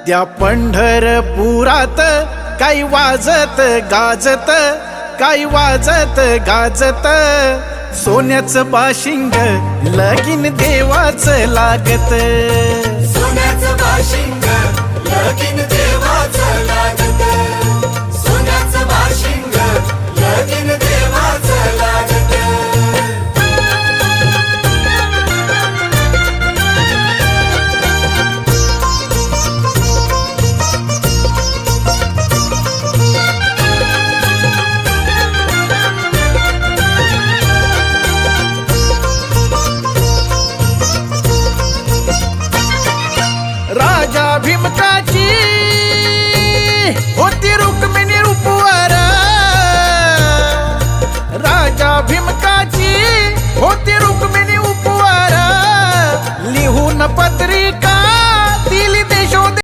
त्या पंढरपुरात काही वाजत गाजत, काही वाजत गाजत, सोन्याचं बाशिंग लगीन देवाचं लागत. सोन्याचं बाशिंग लगीन देवाचं लागत. सोन्याचं बाशिंग लगीन देवाचं लागत. राजा भीमकाची